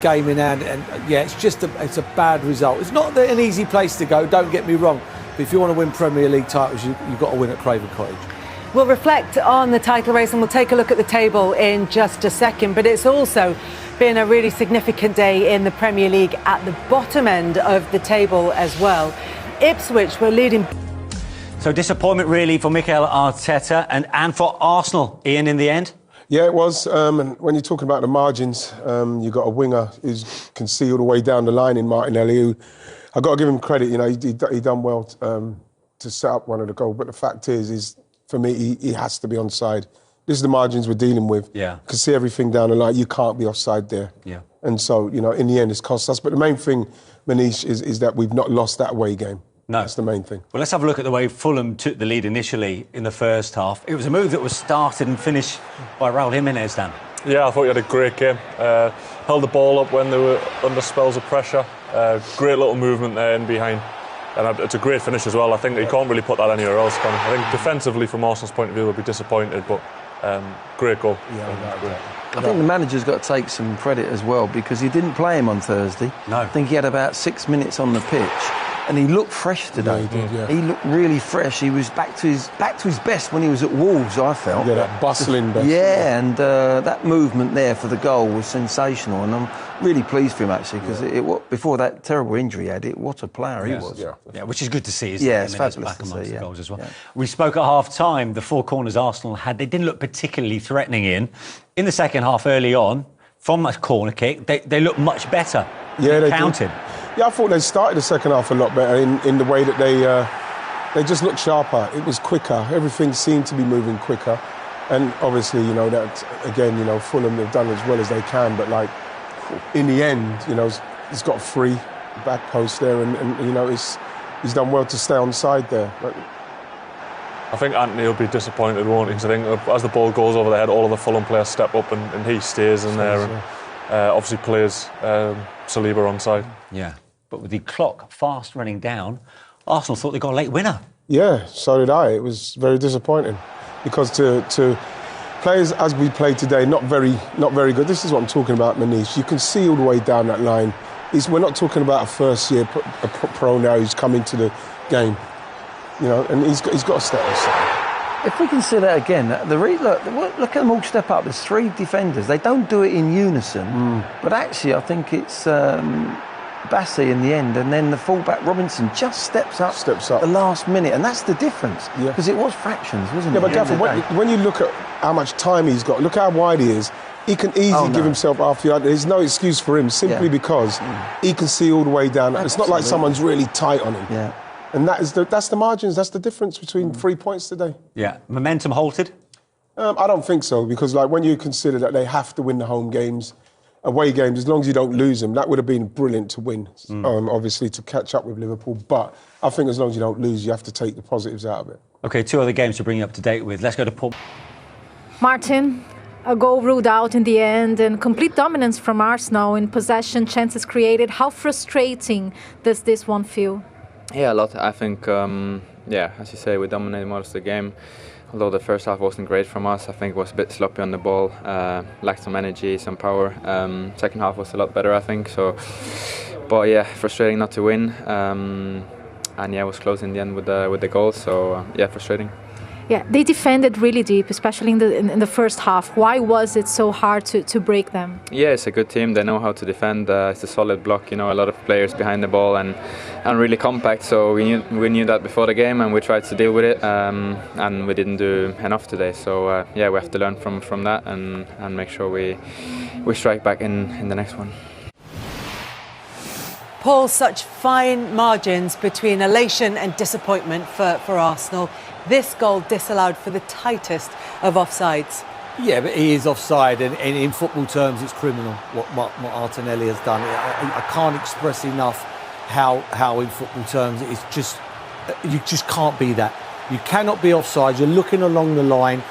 game in hand, and yeah, it's a bad result. It's not an easy place to go, don't get me wrong, but if you want to win Premier League titles, you've got to win at Craven Cottage. We'll reflect on the title race and we'll take a look at the table in just a second, but it's also been a really significant day in the Premier League at the bottom end of the table as well. Ipswich were leading. So disappointment really for Mikel Arteta and for Arsenal, Ian, in the end? Yeah, it was. And when you're talking about the margins, you've got a winger who's can see all the way down the line in Martinelli, who I've got to give him credit. You know, he done well to set up one of the goals. But the fact is for me, he has to be onside. This is the margins we're dealing with. Yeah. You can see everything down the line. You can't be offside there. Yeah. And so, you know, in the end, it's cost us. But the main thing, Manish, is that we've not lost that away game. No. That's the main thing. Well, let's have a look at the way Fulham took the lead initially in the first half. It was a move that was started and finished by Raúl Jiménez, Dan. Yeah, I thought he had a great game. Held the ball up when they were under spells of pressure. Great little movement there in behind. And it's a great finish as well. I think you can't really put that anywhere else, can you? I think defensively, from Arsenal's point of view, they'll be disappointed, but great goal. Yeah, I think the manager's got to take some credit as well, because he didn't play him on Thursday. No. I think he had about 6 minutes on the pitch. And he looked fresh today. Yeah, he did, yeah. He looked really fresh. He was back to his best when he was at Wolves, I felt. Yeah, that bustling best. Yeah, and that movement there for the goal was sensational. And I'm really pleased for him, actually, because before that terrible injury he had, what a player he was. Yeah, which is good to see, isn't it? Yeah, it's Jimenez fabulous back to amongst see, the goals as well. Yeah. We spoke at half-time, the four corners Arsenal had, they didn't look particularly threatening in the second half early on. From that corner kick, they looked much better. Yeah, they counted. did. Yeah, I thought they started the second half a lot better in the way that they just looked sharper. It was quicker. Everything seemed to be moving quicker. And obviously, you know, that again, you know, Fulham have done as well as they can. But like in the end, you know, he's got a free back post there, and you know, he's done well to stay on side there. I think Anthony will be disappointed, won't he? Because I think as the ball goes over the head, all of the Fulham players step up and he stays in there and obviously plays Saliba on side. Yeah, but with the clock fast running down, Arsenal thought they got a late winner. Yeah, so did I. It was very disappointing because to players as we played today, not very good. This is what I'm talking about, Manish. You can see all the way down that line. We're not talking about a first-year pro now who's come into the game. You know, and he's got to step aside. If we can see that again, look at them all step up. There's three defenders. They don't do it in unison, but actually I think it's Bassi in the end, and then the fullback Robinson just steps up at the last minute, and that's the difference. Because it was fractions, wasn't it? Yeah, but Gabriel, when you look at how much time he's got, look how wide he is. He can easily give himself half yard. There's no excuse for him simply because he can see all the way down. It's not like someone's really tight on him. Yeah. And that's the margins. That's the difference between 3 points today. Yeah, momentum halted. I don't think so, because like when you consider that they have to win the home games, away games, as long as you don't lose them, that would have been brilliant to win. Obviously to catch up with Liverpool, but I think as long as you don't lose, you have to take the positives out of it. Okay, two other games to bring you up to date with. Let's go to Paul. Martin, a goal ruled out in the end, and complete dominance from Arsenal in possession, chances created. How frustrating does this one feel? Yeah, a lot. I think, as you say, we dominated most of the game. Although the first half wasn't great from us, I think it was a bit sloppy on the ball, lacked some energy, some power. Second half was a lot better, I think. So, but yeah, frustrating not to win. And yeah, it was close in the end with the goal. So yeah, frustrating. Yeah, they defended really deep, especially in the first half. Why was it so hard to break them? Yeah, it's a good team. They know how to defend. It's a solid block. You know, a lot of players behind the ball and really compact. So we knew that before the game, and we tried to deal with it. And we didn't do enough today. So yeah, we have to learn from that and make sure we strike back in the next one. Paul, such fine margins between elation and disappointment for Arsenal. This goal disallowed for the tightest of offsides. Yeah, but he is offside, and in football terms, it's criminal what Martinelli has done. I can't express enough how in football terms it's just you just can't be that. You cannot be offside. You're looking along the line.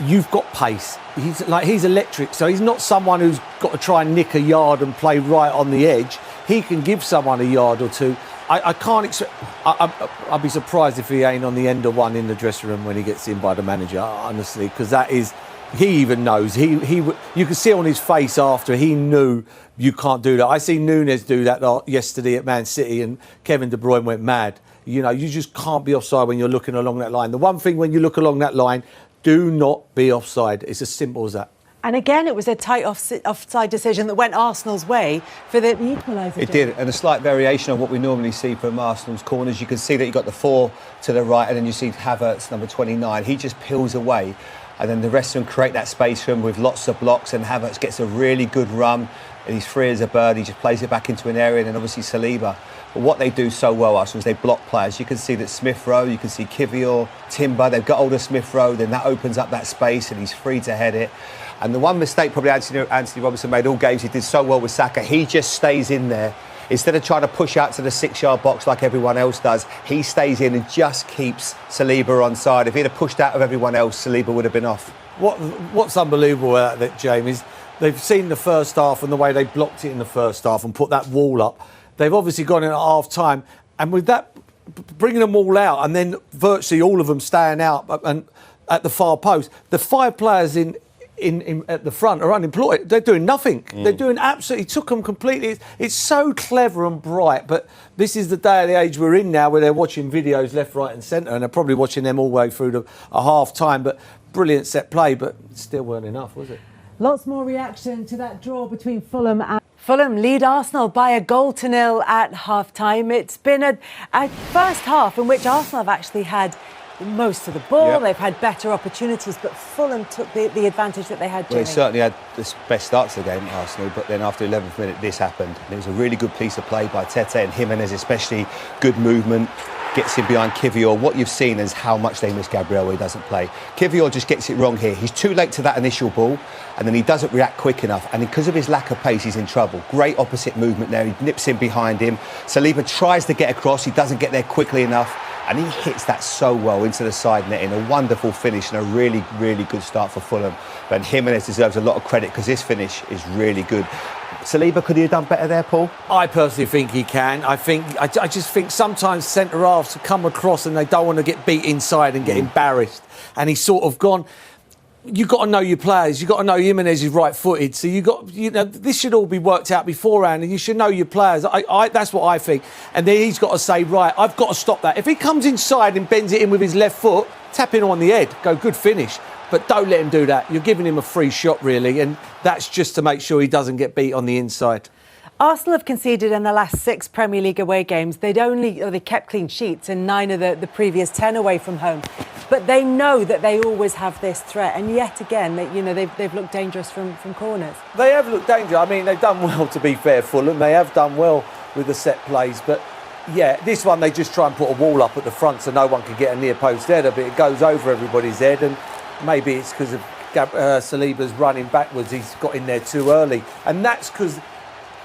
You've got pace. He's electric, so he's not someone who's got to try and nick a yard and play right on the edge. He can give someone a yard or two. I can't expect. I'd be surprised if he ain't on the end of one in the dressing room when he gets in by the manager, honestly, because that is he even knows. You can see on his face after, he knew you can't do that. I see Núñez do that yesterday at Man City, and Kevin De Bruyne went mad. You know, you just can't be offside when you're looking along that line. The one thing when you look along that line, do not be offside. It's as simple as that. And again, it was a tight offside decision that went Arsenal's way for the equaliser. It did, and a slight variation of what we normally see from Arsenal's corners. You can see that you got the 4 to the right, and then you see Havertz, number 29. He just peels away, and then the rest of them create that space for him with lots of blocks, and Havertz gets a really good run, and he's free as a bird. He just plays it back into an area, and then obviously Saliba. But what they do so well, Arsenal, is they block players. You can see that Smith Rowe, you can see Kivior, Timber, they've got hold of Smith Rowe, then that opens up that space, and he's free to head it. And the one mistake probably Anthony Robinson made all games, he did so well with Saka, he just stays in there. Instead of trying to push out to the 6-yard box like everyone else does, he stays in and just keeps Saliba on side. If he'd have pushed out of everyone else, Saliba would have been off. What's unbelievable about that, James, is they've seen the first half and the way they blocked it in the first half and put that wall up. They've obviously gone in at half-time, and with that, bringing them all out and then virtually all of them staying out and at the far post, the 5 players in at the front are unemployed. They're doing nothing. They're doing absolutely, took them completely. It's so clever and bright, but this is the day of the age we're in now where they're watching videos left, right and centre, and they're probably watching them all the way through a half-time, but brilliant set play, but still weren't enough, was it? Lots more reaction to that draw between Fulham and... Fulham lead Arsenal by 1-0 at half-time. It's been a first half in which Arsenal have actually had most of the ball. Yep. They've had better opportunities, but Fulham took the advantage that they had. Well, they certainly had the best start to the game, Arsenal, but then after 11th minute, this happened. It was a really good piece of play by Tete and Jimenez, especially good movement. Gets in behind Kivior. What you've seen is how much they miss Gabriel when he doesn't play. Kivior just gets it wrong here. He's too late to that initial ball, and then he doesn't react quick enough. And because of his lack of pace, he's in trouble. Great opposite movement there. He nips in behind him. Saliba tries to get across. He doesn't get there quickly enough. And he hits that so well into the side net in a wonderful finish and a really, really good start for Fulham. But Jimenez deserves a lot of credit because this finish is really good. Saliba, could he have done better there, Paul? I personally think he can. I just think sometimes centre-halves come across and they don't want to get beat inside and get embarrassed. And he's sort of gone... You've got to know your players. You've got to know Jimenez is right-footed. So this should all be worked out beforehand, and you should know your players. That's what I think. And then he's got to say, right, I've got to stop that. If he comes inside and bends it in with his left foot, tap him on the head, go good finish. But don't let him do that. You're giving him a free shot, really, and that's just to make sure he doesn't get beat on the inside. Arsenal have conceded in the last 6 Premier League away games. They kept clean sheets in 9 of the previous 10 away from home. But they know that they always have this threat, and yet again, they've looked dangerous from corners. They have looked dangerous. I mean, they've done well, to be fair, Fulham. They have done well with the set plays, but yeah, this one they just try and put a wall up at the front so no one can get a near post header, but it goes over everybody's head, and maybe it's because of Saliba's running backwards. He's got in there too early, and that's because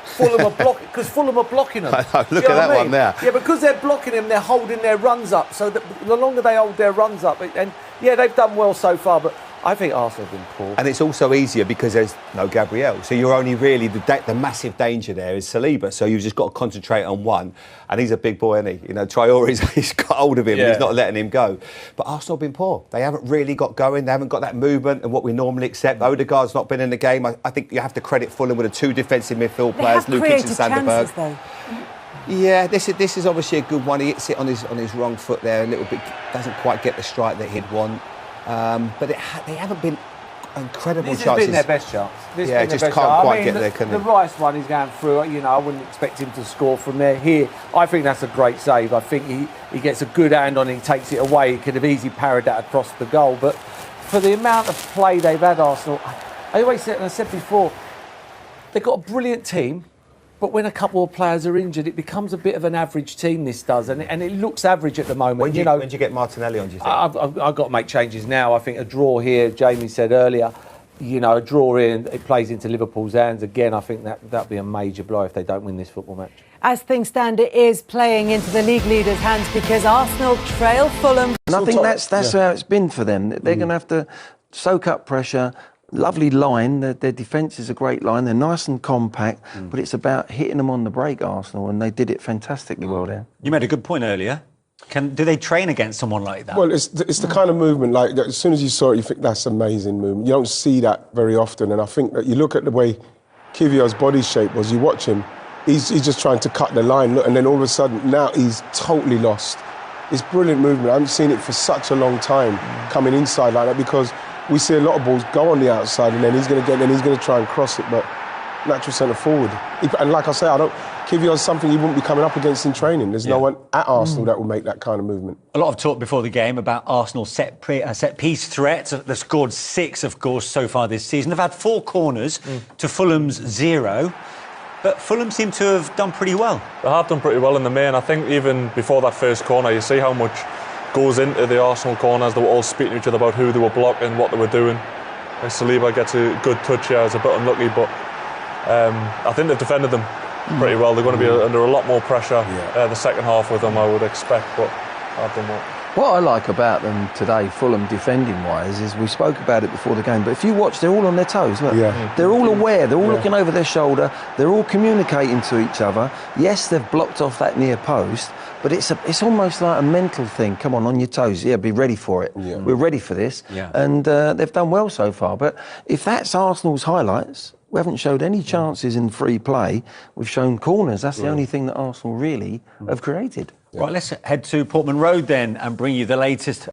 Fulham are blocking them. Look at that one there. Yeah, because they're blocking them, they're holding their runs up. So the longer they hold their runs up, and yeah, they've done well so far, but I think Arsenal have been poor. And it's also easier because there's no Gabriel. So you're only really, the massive danger there is Saliba. So you've just got to concentrate on one. And he's a big boy, isn't he? You know, he's got hold of him and he's not letting him go. But Arsenal have been poor. They haven't really got going. They haven't got that movement and what we normally accept. Odegaard's not been in the game. I think you have to credit Fulham with the 2 defensive midfield players, Lukic and Sanderberg. Yeah, this is obviously a good one. He hits it on his wrong foot there a little bit. Doesn't quite get the strike that he'd want. But they haven't been incredible chances. This has been their best chance. Yeah, just can't quite get there, can they? The Rice one is going through. You know, I wouldn't expect him to score from there. Here, I think that's a great save. I think he gets a good hand on it, he takes it away. He could have easily parried that across the goal. But for the amount of play they've had, Arsenal, I always said, and I said before, they've got a brilliant team. But when a couple of players are injured, it becomes a bit of an average team, this does, and it looks average at the moment. When do you get Martinelli on, do you think? I've got to make changes now. I think a draw here, Jamie said earlier, a draw in, it plays into Liverpool's hands. Again, I think that'd be a major blow if they don't win this football match. As things stand, it is playing into the league leaders' hands because Arsenal trail Fulham. And I think that's how it's been for them. They're going to have to soak up pressure. Lovely line, their defence is a great line, they're nice and compact, but it's about hitting them on the break, Arsenal, and they did it fantastically well there. You made a good point earlier. Do they train against someone like that? Well, it's the kind of movement, like, as soon as you saw it, you think that's amazing movement. You don't see that very often, and I think that you look at the way Kivio's body shape was, you watch him, he's just trying to cut the line, look, and then all of a sudden, now he's totally lost. It's brilliant movement. I haven't seen it for such a long time, coming inside like that, because we see a lot of balls go on the outside, and then he's going to try and cross it, but natural centre forward. And like I say, Kivio's something he wouldn't be coming up against in training. There's no one at Arsenal that will make that kind of movement. A lot of talk before the game about Arsenal's set-piece threats. They've scored 6, of course, so far this season. They've had 4 corners to Fulham's 0. But Fulham seem to have done pretty well. They have done pretty well in the main. I think even before that first corner, you see how much goes into the Arsenal corners. They were all speaking to each other about who they were blocking, what they were doing. And Saliba gets a good touch here. It's a bit unlucky, but I think they've defended them pretty well. They're going to be under a lot more pressure the second half with them, I would expect, but I've done well. What I like about them today, Fulham defending-wise, is we spoke about it before the game, but if you watch, they're all on their toes. Look, they're all aware, they're all looking over their shoulder, they're all communicating to each other. Yes, they've blocked off that near post, but it's almost like a mental thing. Come on your toes. Yeah, be ready for it. Yeah. We're ready for this. Yeah. And they've done well so far. But if that's Arsenal's highlights, we haven't showed any chances in free play. We've shown corners. That's the only thing that Arsenal really have created. Right, let's head to Portman Road then and bring you the latest